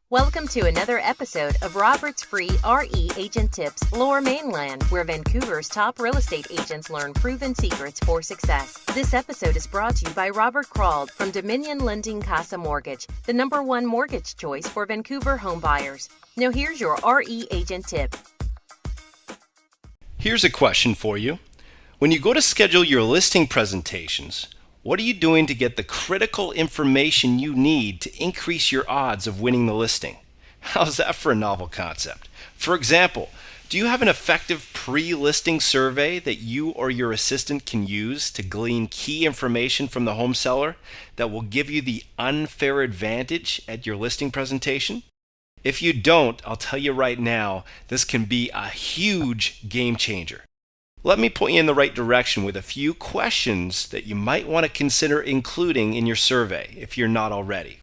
Welcome to another episode of Robert's free RE Agent Tips Lower Mainland, where Vancouver's top real estate agents learn proven secrets for success. This episode is brought to you by Robert Crawled from Dominion Lending Casa Mortgage, the #1 mortgage choice for Vancouver home buyers. Now here's your RE Agent Tip. Here's a question for you. When you go to schedule your listing presentations, what are you doing to get the critical information you need to increase your odds of winning the listing? How's that for a novel concept? For example, do you have an effective pre-listing survey that you or your assistant can use to glean key information from the home seller that will give you the unfair advantage at your listing presentation? If you don't, I'll tell you right now, this can be a huge game changer. Let me point you in the right direction with a few questions that you might want to consider including in your survey if you're not already.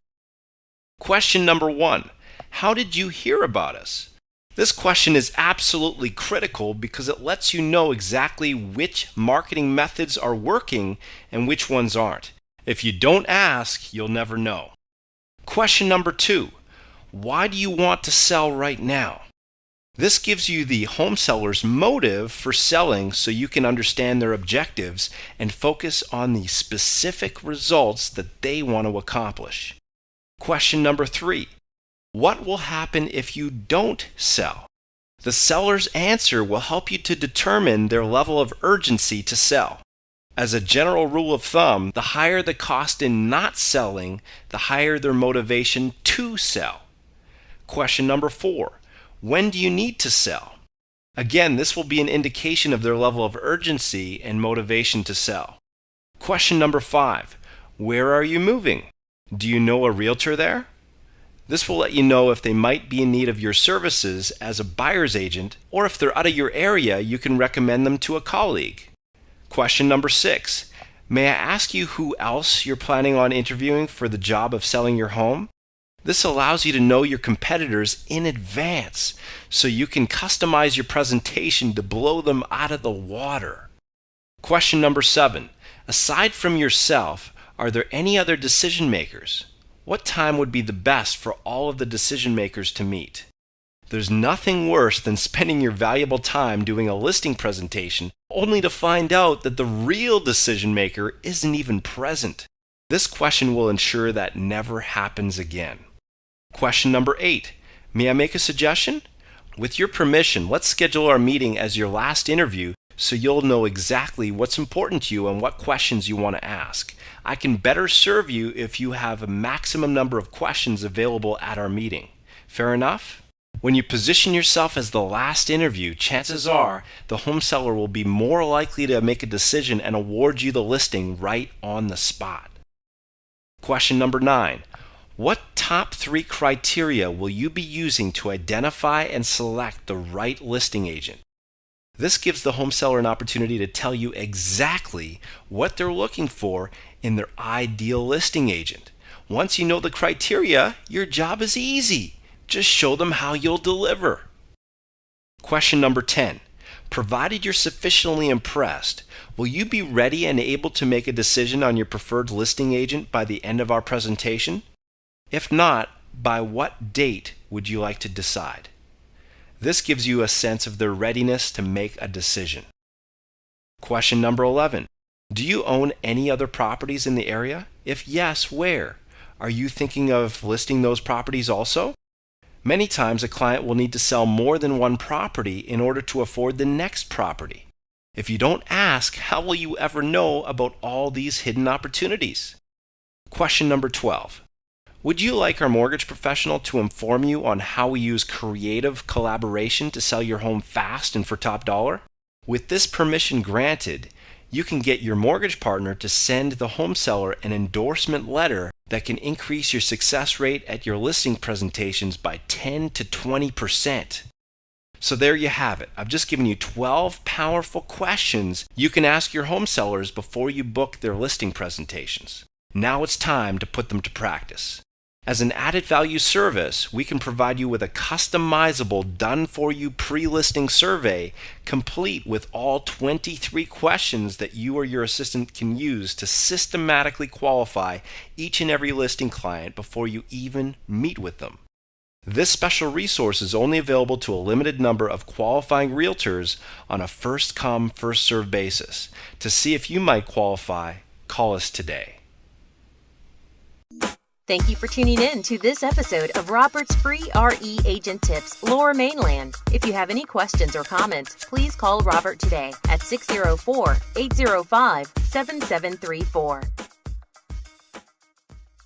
Question number 1, how did you hear about us? This question is absolutely critical because it lets you know exactly which marketing methods are working and which ones aren't. If you don't ask, you'll never know. Question number 2, why do you want to sell right now? This gives you the home seller's motive for selling so you can understand their objectives and focus on the specific results that they want to accomplish. Question number 3, what will happen if you don't sell? The seller's answer will help you to determine their level of urgency to sell. As a general rule of thumb, the higher the cost in not selling, the higher their motivation to sell. Question number 4, when do you need to sell? Again, this will be an indication of their level of urgency and motivation to sell. Question number 5, where are you moving? Do you know a realtor there? This will let you know if they might be in need of your services as a buyer's agent, or if they're out of your area, you can recommend them to a colleague. Question number 6, may I ask you who else you're planning on interviewing for the job of selling your home? This allows you to know your competitors in advance so you can customize your presentation to blow them out of the water. Question number 7. Aside from yourself, are there any other decision makers? What time would be the best for all of the decision makers to meet? There's nothing worse than spending your valuable time doing a listing presentation only to find out that the real decision maker isn't even present. This question will ensure that never happens again. Question number 8, may I make a suggestion? With your permission, let's schedule our meeting as your last interview so you'll know exactly what's important to you and what questions you want to ask. I can better serve you if you have a maximum number of questions available at our meeting. Fair enough? When you position yourself as the last interview, chances are the home seller will be more likely to make a decision and award you the listing right on the spot. Question number 9. What top 3 criteria will you be using to identify and select the right listing agent? This gives the home seller an opportunity to tell you exactly what they're looking for in their ideal listing agent. Once you know the criteria, your job is easy. Just show them how you'll deliver. Question number 10. Provided you're sufficiently impressed, will you be ready and able to make a decision on your preferred listing agent by the end of our presentation? If not, by what date would you like to decide? This gives you a sense of their readiness to make a decision. Question number 11. Do you own any other properties in the area? If yes, where? Are you thinking of listing those properties also? Many times a client will need to sell more than one property in order to afford the next property. If you don't ask, how will you ever know about all these hidden opportunities? Question number 12. Would you like our mortgage professional to inform you on how we use creative collaboration to sell your home fast and for top dollar? With this permission granted, you can get your mortgage partner to send the home seller an endorsement letter that can increase your success rate at your listing presentations by 10 to 20%. So there you have it. I've just given you 12 powerful questions you can ask your home sellers before you book their listing presentations. Now it's time to put them to practice. As an added value service, we can provide you with a customizable, done-for-you pre-listing survey, complete with all 23 questions that you or your assistant can use to systematically qualify each and every listing client before you even meet with them. This special resource is only available to a limited number of qualifying realtors on a first-come, first-served basis. To see if you might qualify, call us today. Thank you for tuning in to this episode of Robert's free RE Agent Tips Lower Mainland. If you have any questions or comments, please call Robert today at 604-805-7734.